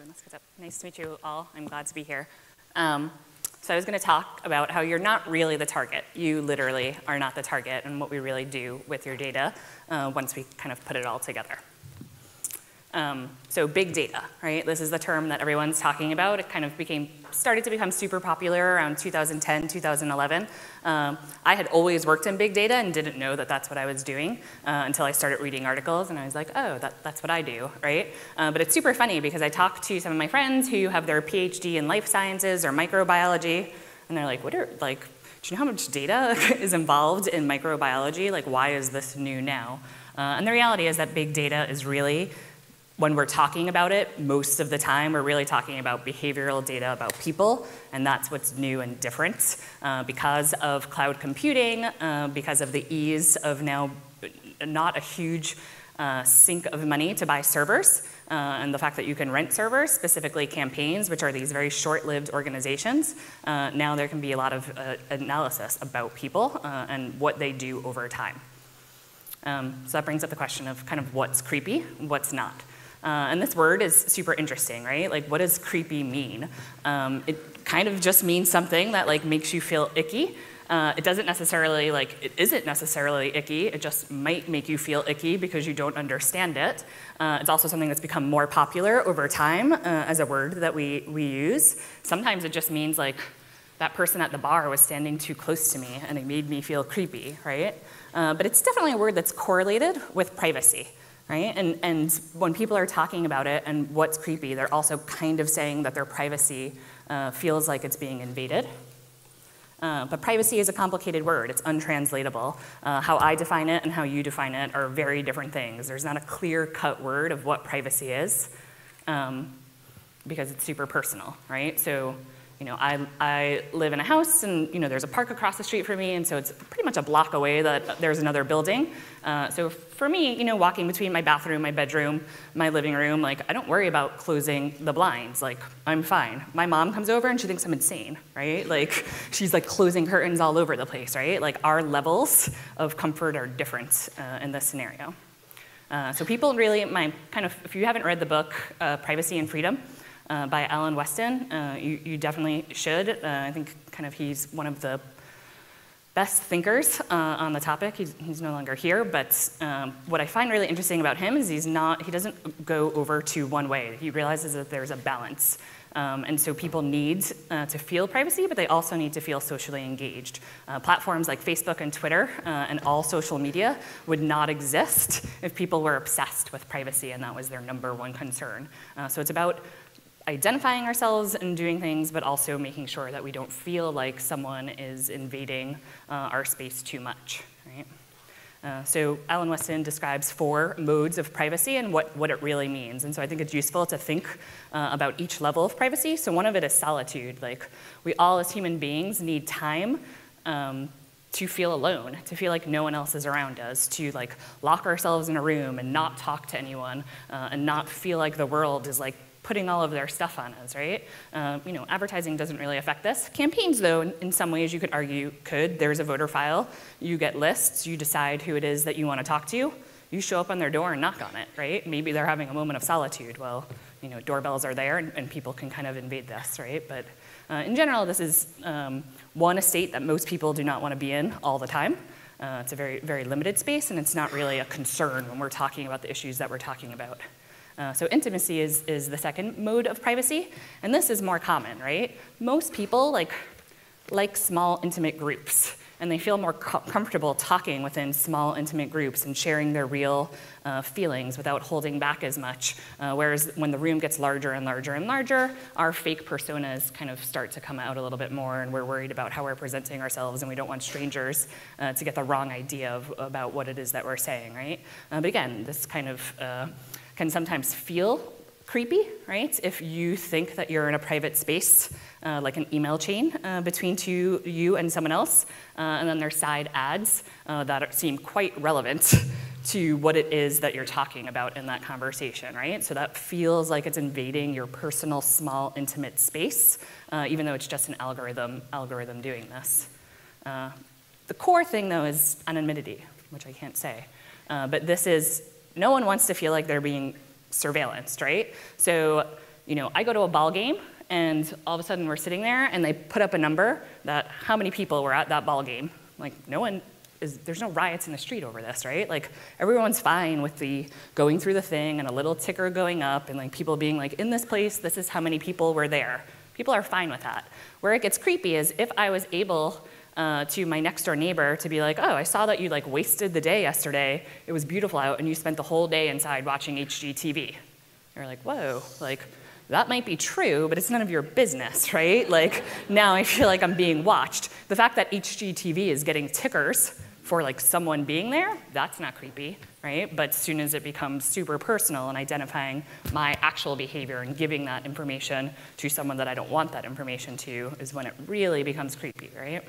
doing this because nice to meet you all. I'm glad to be here. So I was going to talk about how you're not really the target. You literally are not the target, and what we really do with your data once we kind of put it all together. So big data, right? This is the term that everyone's talking about. It kind of started to become super popular around 2010, 2011. I had always worked in big data and didn't know that that's what I was doing until I started reading articles, and I was like, oh, that's what I do, right? But it's super funny because I talk to some of my friends who have their PhD in life sciences or microbiology, and they're like, do you know how much data is involved in microbiology? Like, why is this new now? And the reality is that big data is really, when we're talking about it, most of the time, we're really talking about behavioral data about people, and that's what's new and different. Because of cloud computing, because of the ease of now not a huge sink of money to buy servers, and the fact that you can rent servers, specifically campaigns, which are these very short-lived organizations, now there can be a lot of analysis about people and what they do over time. So that brings up the question of kind of what's creepy, what's not. And this word is super interesting, right? Like, what does creepy mean? It kind of just means something that like makes you feel icky. It isn't necessarily icky. It just might make you feel icky because you don't understand it. It's also something that's become more popular over time as a word that we use. Sometimes it just means like that person at the bar was standing too close to me and it made me feel creepy, right? But it's definitely a word that's correlated with privacy. Right? And when people are talking about it and what's creepy, they're also kind of saying that their privacy feels like it's being invaded. But privacy is a complicated word. It's untranslatable. How I define it and how you define it are very different things. There's not a clear-cut word of what privacy is because it's super personal, right? So, you know, I live in a house, and you know, there's a park across the street from me, and so it's pretty much a block away that there's another building. So for me, you know, walking between my bathroom, my bedroom, my living room, like I don't worry about closing the blinds. Like I'm fine. My mom comes over and she thinks I'm insane, right? Like she's like closing curtains all over the place, right? Like our levels of comfort are different in this scenario. So people really, if you haven't read the book Privacy and Freedom, by Alan Weston, you definitely should. I think kind of he's one of the best thinkers on the topic. He's no longer here, but what I find really interesting about him is he doesn't go over to one way. He realizes that there's a balance. And so people need to feel privacy, but they also need to feel socially engaged. Platforms like Facebook and Twitter and all social media would not exist if people were obsessed with privacy and that was their #1 concern. So it's about identifying ourselves and doing things, but also making sure that we don't feel like someone is invading our space too much, right? So Alan Weston describes 4 modes of privacy and what it really means. And so I think it's useful to think about each level of privacy. So one of it is solitude. Like we all as human beings need time to feel alone, to feel like no one else is around us, to like lock ourselves in a room and not talk to anyone and not feel like the world is like putting all of their stuff on us, right? You know, advertising doesn't really affect this. Campaigns, though, in some ways you could argue could. There's a voter file. You get lists. You decide who it is that you want to talk to. You show up on their door and knock on it, right? Maybe they're having a moment of solitude. Well, you know, doorbells are there, and people can kind of invade this, right? But in general, this is one estate that most people do not want to be in all the time. It's a very, very limited space, and it's not really a concern when we're talking about the issues that we're talking about. So intimacy is the second mode of privacy, and this is more common, right? Most people like small, intimate groups, and they feel more comfortable talking within small, intimate groups and sharing their real feelings without holding back as much, whereas when the room gets larger and larger and larger, our fake personas kind of start to come out a little bit more, and we're worried about how we're presenting ourselves, and we don't want strangers to get the wrong idea about what it is that we're saying, right? But again, this kind of can sometimes feel creepy, right? If you think that you're in a private space, like an email chain between you and someone else, and then there's side ads that seem quite relevant to what it is that you're talking about in that conversation, right? So that feels like it's invading your personal, small, intimate space, even though it's just an algorithm doing this. The core thing, though, is anonymity, which I can't say. But this is, no one wants to feel like they're being surveillanced, right? So I go to a ball game, and all of a sudden we're sitting there, and they put up a number that how many people were at that ball game. Like, there's no riots in the street over this, right? Like, everyone's fine with the going through the thing and a little ticker going up and like people being like, in this place, this is how many people were there. People are fine with that. Where it gets creepy is if I was able to my next door neighbor to be like, oh, I saw that you like wasted the day yesterday. It was beautiful out, and you spent the whole day inside watching HGTV. You're like, whoa, like, that might be true, but it's none of your business, right? Like, now I feel like I'm being watched. The fact that HGTV is getting tickers for like someone being there, that's not creepy, right? But as soon as it becomes super personal and identifying my actual behavior and giving that information to someone that I don't want that information to is when it really becomes creepy, right?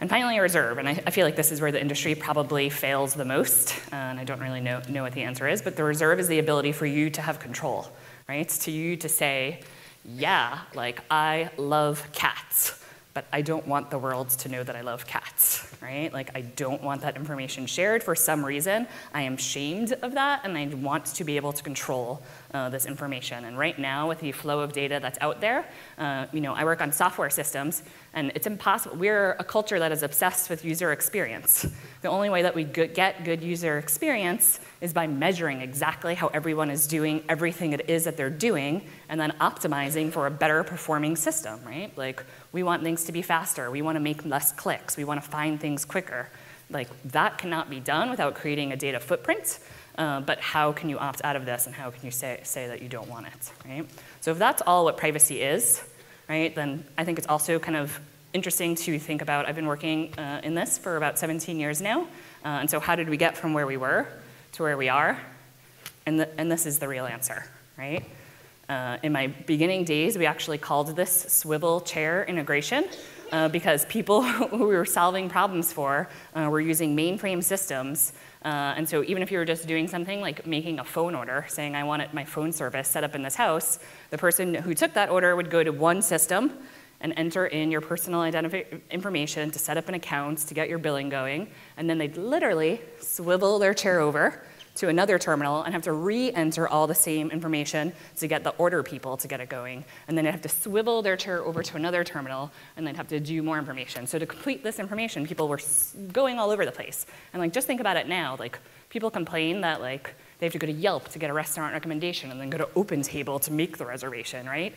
And finally, a reserve, and I feel like this is where the industry probably fails the most, and I don't really know what the answer is, but the reserve is the ability for you to have control, right? To you to say, yeah, like, I love cats, but I don't want the world to know that I love cats, right? Like, I don't want that information shared for some reason. I am shamed of that, and I want to be able to control this information. And right now, with the flow of data that's out there, I work on software systems, and it's impossible. We're a culture that is obsessed with user experience. The only way that we get good user experience is by measuring exactly how everyone is doing everything it is that they're doing, and then optimizing for a better performing system, right? Like, we want things to be faster. We want to make less clicks. We want to find things quicker. Like, that cannot be done without creating a data footprint. But how can you opt out of this, and how can you say that you don't want it, right? So if that's all what privacy is, right, then I think it's also kind of interesting to think about. I've been working in this for about 17 years now, and so how did we get from where we were to where we are? And this is the real answer, right? In my beginning days, we actually called this swivel chair integration because people who we were solving problems for were using mainframe systems. And so even if you were just doing something like making a phone order, saying I want my phone service set up in this house, the person who took that order would go to one system and enter in your personal information to set up an account, to get your billing going, and then they'd literally swivel their chair over to another terminal and have to re-enter all the same information to get the order people to get it going. And then they'd have to swivel their chair over to another terminal, and they'd have to do more information. So to complete this information, people were going all over the place. And like, just think about it now. Like, people complain that like they have to go to Yelp to get a restaurant recommendation and then go to OpenTable to make the reservation, right?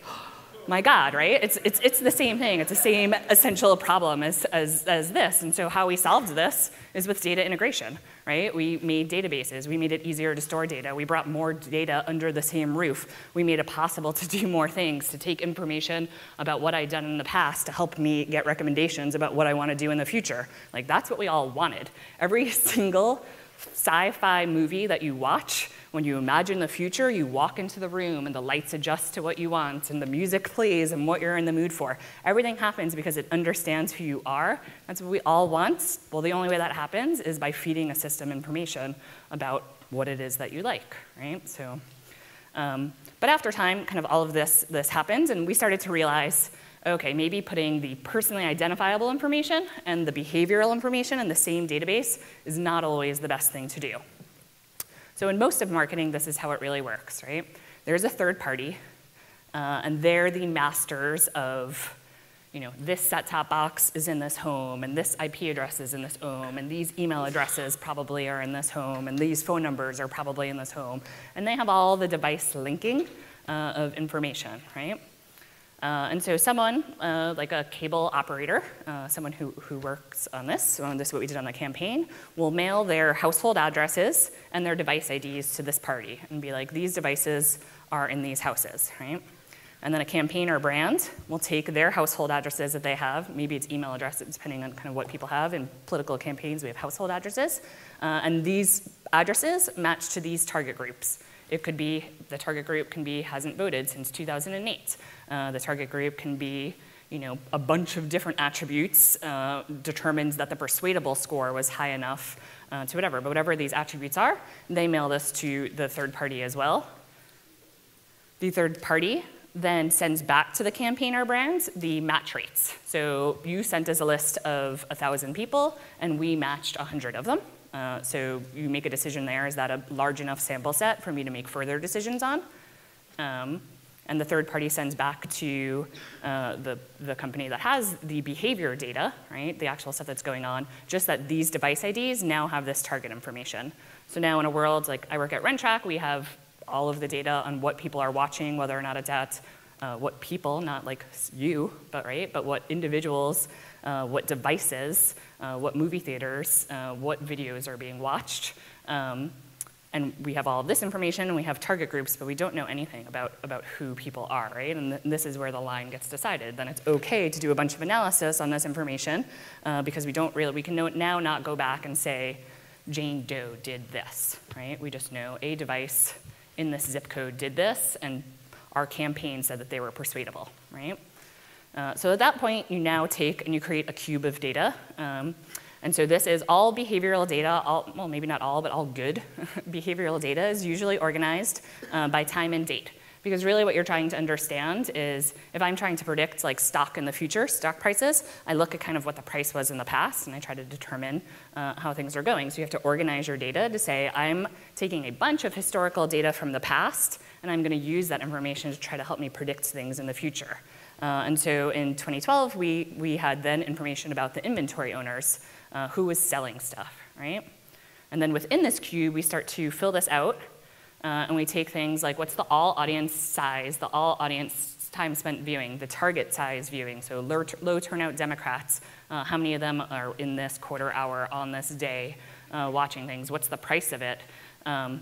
My God, right? It's the same thing. It's the same essential problem as this. And so how we solved this is with data integration, right? We made databases. We made it easier to store data. We brought more data under the same roof. We made it possible to do more things, to take information about what I'd done in the past to help me get recommendations about what I want to do in the future. Like, that's what we all wanted. Every single sci-fi movie that you watch, when you imagine the future, you walk into the room and the lights adjust to what you want and the music plays and what you're in the mood for. Everything happens because it understands who you are. That's what we all want. Well, the only way that happens is by feeding a system information about what it is that you like, right? So, but after time, kind of all of this happened, and we started to realize, okay, maybe putting the personally identifiable information and the behavioral information in the same database is not always the best thing to do. So in most of marketing, this is how it really works, right? There's a third party, and they're the masters of, this set-top box is in this home, and this IP address is in this home, and these email addresses probably are in this home, and these phone numbers are probably in this home. And they have all the device linking of information, right? And so someone, like a cable operator, someone who works on this, this is what we did on the campaign, will mail their household addresses and their device IDs to this party and be like, these devices are in these houses, right? And then a campaign or brand will take their household addresses that they have, maybe it's email addresses, depending on kind of what people have. In political campaigns, we have household addresses, and these addresses match to these target groups. It could be, the target group can be hasn't voted since 2008. The target group can be, a bunch of different attributes determines that the persuadable score was high enough to whatever. But whatever these attributes are, they mail this to the third party as well. The third party then sends back to the campaign or brand the match rates. So you sent us a list of 1,000 people, and we matched 100 of them. So you make a decision there, is that a large enough sample set for me to make further decisions on? And the third party sends back to the company that has the behavior data, right, the actual stuff that's going on, just that these device IDs now have this target information. So now in a world, like I work at RentTrack, we have all of the data on what people are watching, whether or not it's at what people, not like you, but what individuals, what devices, what movie theaters, what videos are being watched. And we have all of this information, and we have target groups, but we don't know anything about who people are, right? And this is where the line gets decided. Then it's okay to do a bunch of analysis on this information because we can now not go back and say, Jane Doe did this, right? We just know a device in this zip code did this, and our campaign said that they were persuadable, right? So at that point, you now take and you create a cube of data. And so this is all behavioral data, well, maybe not all, but all good behavioral data is usually organized by time and date. Because really what you're trying to understand is, if I'm trying to predict like stock in the future, stock prices, I look at kind of what the price was in the past, and I try to determine how things are going. So you have to organize your data to say, I'm taking a bunch of historical data from the past, and I'm going to use that information to try to help me predict things in the future. And so in 2012, we had then information about the inventory owners, who was selling stuff, right? And then within this cube, we start to fill this out, and we take things like what's the all audience size, the all audience time spent viewing, the target size viewing, so low turnout Democrats, how many of them are in this quarter hour on this day watching things, what's the price of it,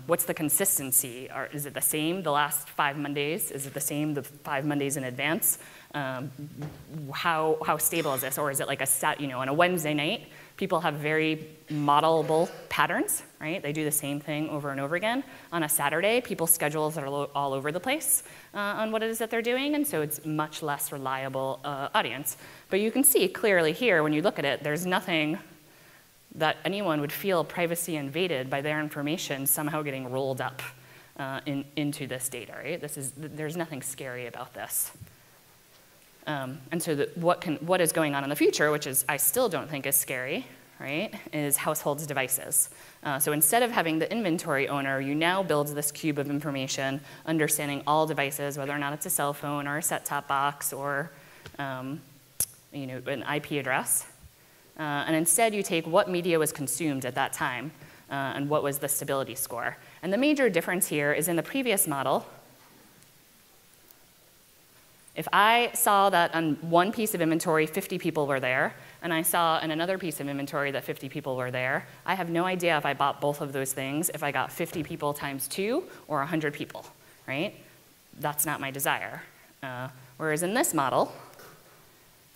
what's the consistency, is it the same the last 5 Mondays, is it the same the 5 Mondays in advance, how stable is this, or is it like on a Wednesday night, people have very modelable patterns, right? They do the same thing over and over again. On a Saturday, people's schedules are all over the place on what it is that they're doing, and so it's much less reliable audience. But you can see clearly here, when you look at it, there's nothing that anyone would feel privacy invaded by their information somehow getting rolled up into this data, right? There's nothing scary about this. And so what is going on in the future, which is I still don't think is scary, right, is households' devices. So instead of having the inventory owner, you now build this cube of information, understanding all devices, whether or not it's a cell phone or a set-top box or an IP address. And instead, you take what media was consumed at that time and what was the stability score. And the major difference here is in the previous model, if I saw that on one piece of inventory, 50 people were there, and I saw on another piece of inventory that 50 people were there, I have no idea if I bought both of those things, if I got 50 people times 2 or 100 people, right? That's not my desire. Whereas in this model,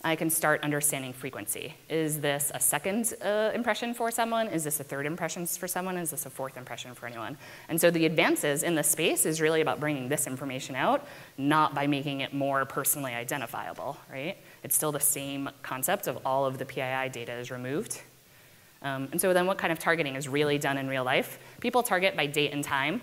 I can start understanding frequency. Is this a second impression for someone? Is this a third impression for someone? Is this a fourth impression for anyone? And so the advances in this space is really about bringing this information out, not by making it more personally identifiable, right? It's still the same concept of all of the PII data is removed. And so then what kind of targeting is really done in real life? People target by date and time.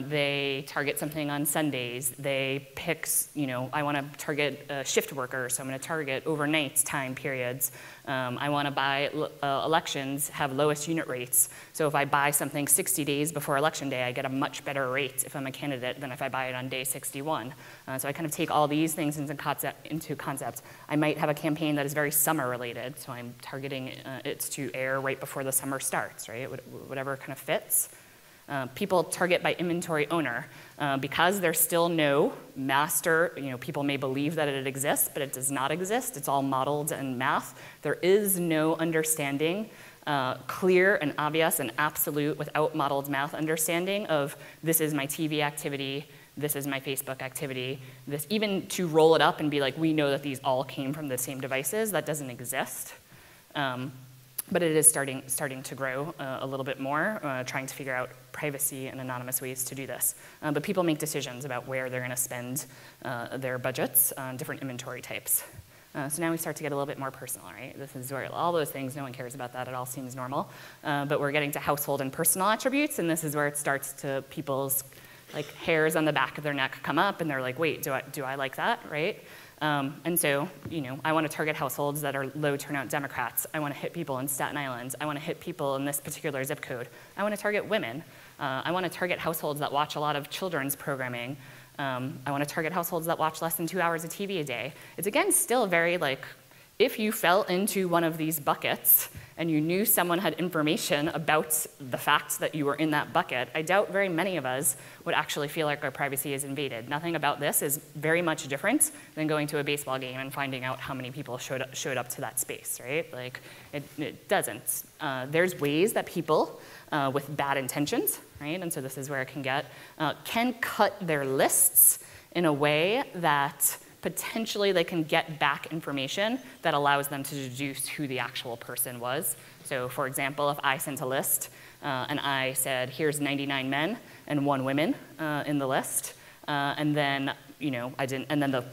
They target something on Sundays. They pick, I want to target shift workers, so I'm going to target overnight time periods. I want to buy elections have lowest unit rates. So if I buy something 60 days before election day, I get a much better rate if I'm a candidate than if I buy it on day 61. So I kind of take all these things into concept. I might have a campaign that is very summer related, so I'm targeting it to air right before the summer starts, right? Whatever kind of fits. People target by inventory owner. Because there's still no master, people may believe that it exists, but it does not exist. It's all modeled in math. There is no understanding, clear and obvious and absolute without modeled math understanding of this is my TV activity, this is my Facebook activity. This, even to roll it up and be like, we know that these all came from the same devices, that doesn't exist. But it is starting to grow a little bit more, trying to figure out privacy and anonymous ways to do this. But people make decisions about where they're going to spend their budgets on different inventory types. So now we start to get a little bit more personal, right? This is where all those things, no one cares about that, it all seems normal. But we're getting to household and personal attributes, and this is where it starts to people's hairs on the back of their neck come up, and they're like, wait, do I like that, right? And so, I want to target households that are low turnout Democrats. I want to hit people in Staten Island. I want to hit people in this particular zip code. I want to target women. I want to target households that watch a lot of children's programming. I want to target households that watch less than 2 hours of TV a day. It's, again, still very like, if you fell into one of these buckets and you knew someone had information about the fact that you were in that bucket, I doubt very many of us would actually feel like our privacy is invaded. Nothing about this is very much different than going to a baseball game and finding out how many people showed up to that space, right? Like, it doesn't. There's ways that people with bad intentions, right? And so this is where it can cut their lists in a way that potentially they can get back information that allows them to deduce who the actual person was. So for example, if I sent a list and I said, here's 99 men and 1 woman in the list, and then and then the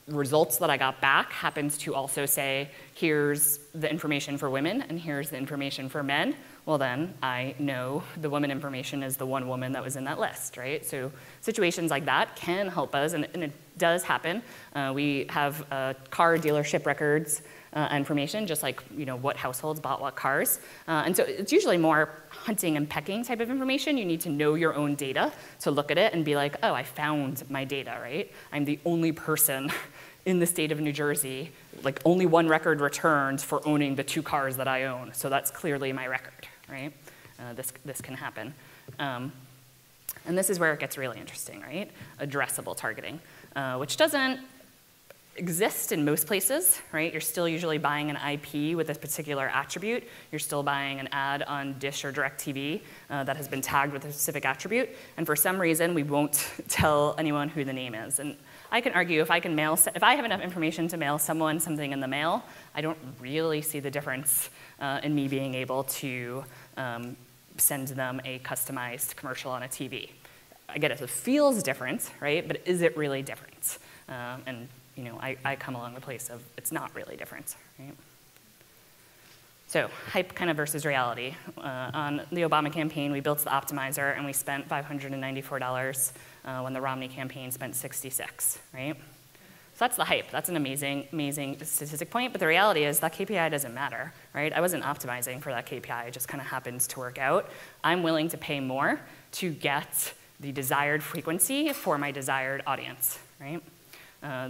results that I got back happens to also say, here's the information for women and here's the information for men, well then I know the woman information is the 1 woman that was in that list, right? So situations like that can help us, and it does happen. We have car dealership records information, just like what households bought what cars. And so it's usually more hunting and pecking type of information. You need to know your own data to look at it and be like, oh, I found my data, right? I'm the only person in the state of New Jersey, like only 1 record returned for owning the 2 cars that I own. So that's clearly my record, right? This can happen. And this is where it gets really interesting, right? Addressable targeting, which doesn't exist in most places, right? You're still usually buying an IP with a particular attribute. You're still buying an ad on Dish or DirecTV that has been tagged with a specific attribute. And for some reason, we won't tell anyone who the name is. And I can argue if I have enough information to mail someone something in the mail, I don't really see the difference in me being able to send them a customized commercial on a TV. I get it, it feels different, right? But is it really different? And I come along the place of it's not really different, right? So hype kind of versus reality. On the Obama campaign, we built the optimizer and we spent $594 when the Romney campaign spent $66, right? So that's the hype. That's an amazing, amazing statistic point. But the reality is that KPI doesn't matter, right? I wasn't optimizing for that KPI. It just kind of happens to work out. I'm willing to pay more to get the desired frequency for my desired audience, right?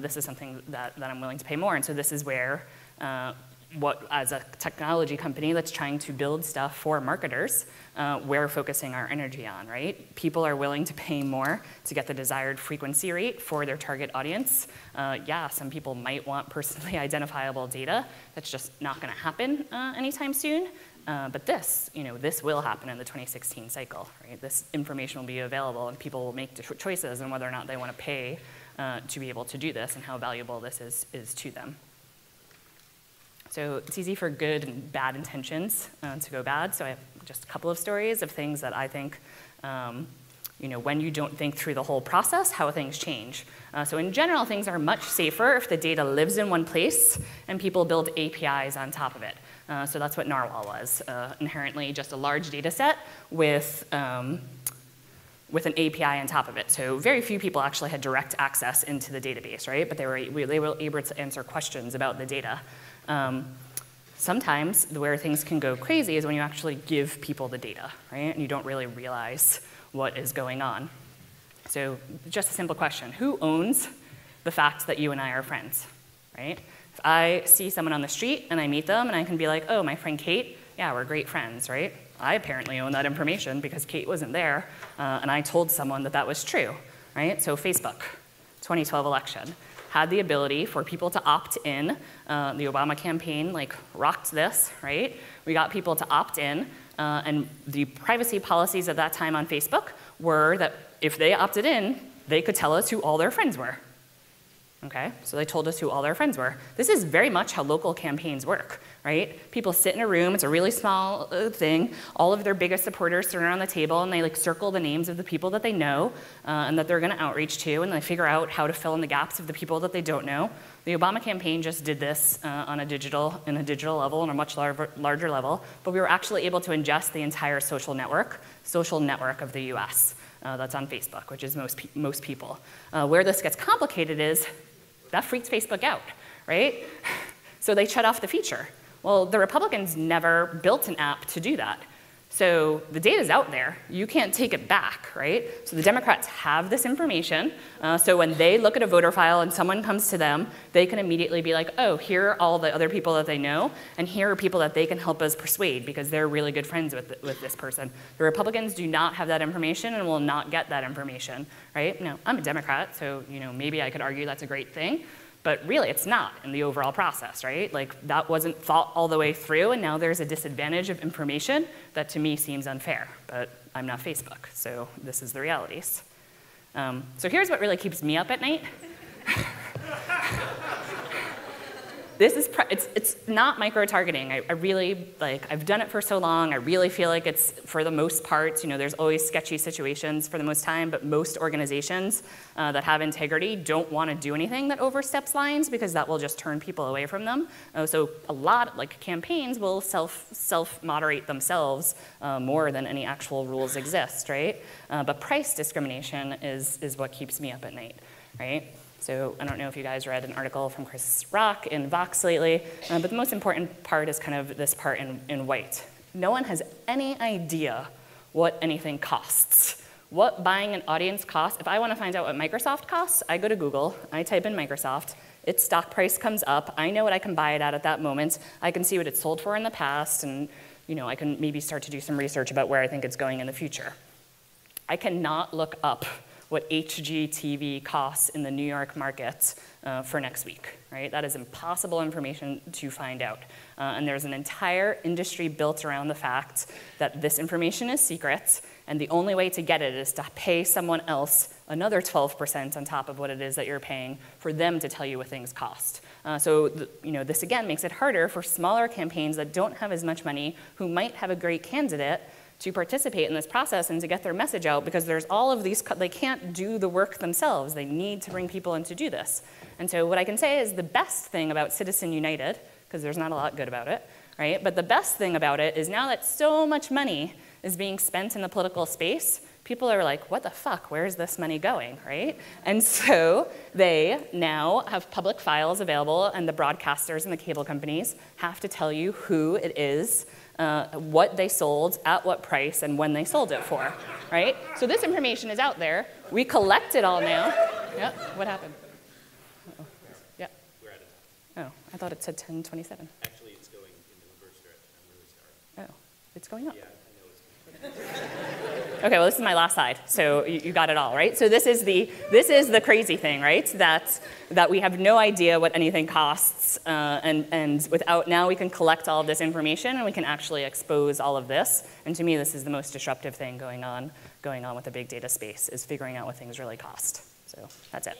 This is something that I'm willing to pay more. And so this is where as a technology company that's trying to build stuff for marketers, we're focusing our energy on, right? People are willing to pay more to get the desired frequency rate for their target audience. Yeah, some people might want personally identifiable data. That's just not going to happen anytime soon. But this will happen in the 2016 cycle, right? This information will be available and people will make choices on whether or not they want to pay to be able to do this and how valuable this is to them. So it's easy for good and bad intentions to go bad. So I have just a couple of stories of things that I think, when you don't think through the whole process, how things change. So in general, things are much safer if the data lives in one place and people build APIs on top of it. So that's what Narwhal was, inherently just a large data set with an API on top of it. So very few people actually had direct access into the database, right? But they were able to answer questions about the data. Sometimes where things can go crazy is when you actually give people the data, right? And you don't really realize what is going on. So just a simple question. Who owns the fact that you and I are friends, right? If I see someone on the street and I meet them and I can be like, oh, my friend Kate, yeah, we're great friends, right? I apparently own that information because Kate wasn't there and I told someone that that was true, right? So Facebook, 2012 election, had the ability for people to opt in. The Obama campaign rocked this, right? We got people to opt in, and the privacy policies at that time on Facebook were that if they opted in, they could tell us who all their friends were. Okay, so they told us who all their friends were. This is very much how local campaigns work, right? People sit in a room, it's a really small thing, all of their biggest supporters sit around the table and they circle the names of the people that they know and that they're gonna outreach to, and they figure out how to fill in the gaps of the people that they don't know. The Obama campaign just did this in a digital level, on a much larger level, but we were actually able to ingest the entire social network of the US. That's on Facebook, which is most people. Where this gets complicated is that freaks Facebook out, right? So they shut off the feature. Well, the Republicans never built an app to do that. So the data's out there. You can't take it back, right? So the Democrats have this information. So when they look at a voter file and someone comes to them, they can immediately be like, oh, here are all the other people that they know, and here are people that they can help us persuade because they're really good friends with this person. The Republicans do not have that information and will not get that information, right? Now, I'm a Democrat, so maybe I could argue that's a great thing. But really, it's not in the overall process, right? Like, that wasn't thought all the way through, and now there's a disadvantage of information that to me seems unfair. But I'm not Facebook, so this is the realities. So here's what really keeps me up at night. It's not micro-targeting. I really, I've done it for so long. I really feel like it's, for the most part, there's always sketchy situations for the most time, but most organizations that have integrity don't want to do anything that oversteps lines because that will just turn people away from them. So a lot, campaigns will self-moderate themselves more than any actual rules exist, right? But price discrimination is what keeps me up at night, right? So I don't know if you guys read an article from Chris Rock in Vox lately, but the most important part is kind of this part in white. No one has any idea what anything costs. What buying an audience costs. If I want to find out what Microsoft costs, I go to Google, I type in Microsoft, its stock price comes up, I know what I can buy it at that moment, I can see what it's sold for in the past, and I can maybe start to do some research about where I think it's going in the future. I cannot look up what HGTV costs in the New York market for next week, right? That is impossible information to find out. And there's an entire industry built around the fact that this information is secret, and the only way to get it is to pay someone else another 12% on top of what it is that you're paying for them to tell you what things cost. So this again makes it harder for smaller campaigns that don't have as much money, who might have a great candidate, to participate in this process and to get their message out, because there's all of these, they can't do the work themselves. They need to bring people in to do this. And so what I can say is the best thing about Citizen United, because there's not a lot good about it, right? But the best thing about it is now that so much money is being spent in the political space, people are like, what the fuck, where's this money going, right? And so they now have public files available, and the broadcasters and the cable companies have to tell you who it is, what they sold, at what price, and when they sold it for, right? So this information is out there. We collect it all now. Yeah, what happened? Uh-oh. Yeah. We're out of time. Oh, I thought it said 10:27. Actually, it's going in the reverse direction. I'm really sorry. Oh, it's going up. Yeah, I know it's going. Okay, well, this is my last slide, so you got it all, right? So this is the crazy thing, right? That we have no idea what anything costs, and without, now we can collect all of this information and we can actually expose all of this. And to me, this is the most disruptive thing going on with the big data space, is figuring out what things really cost. So that's it.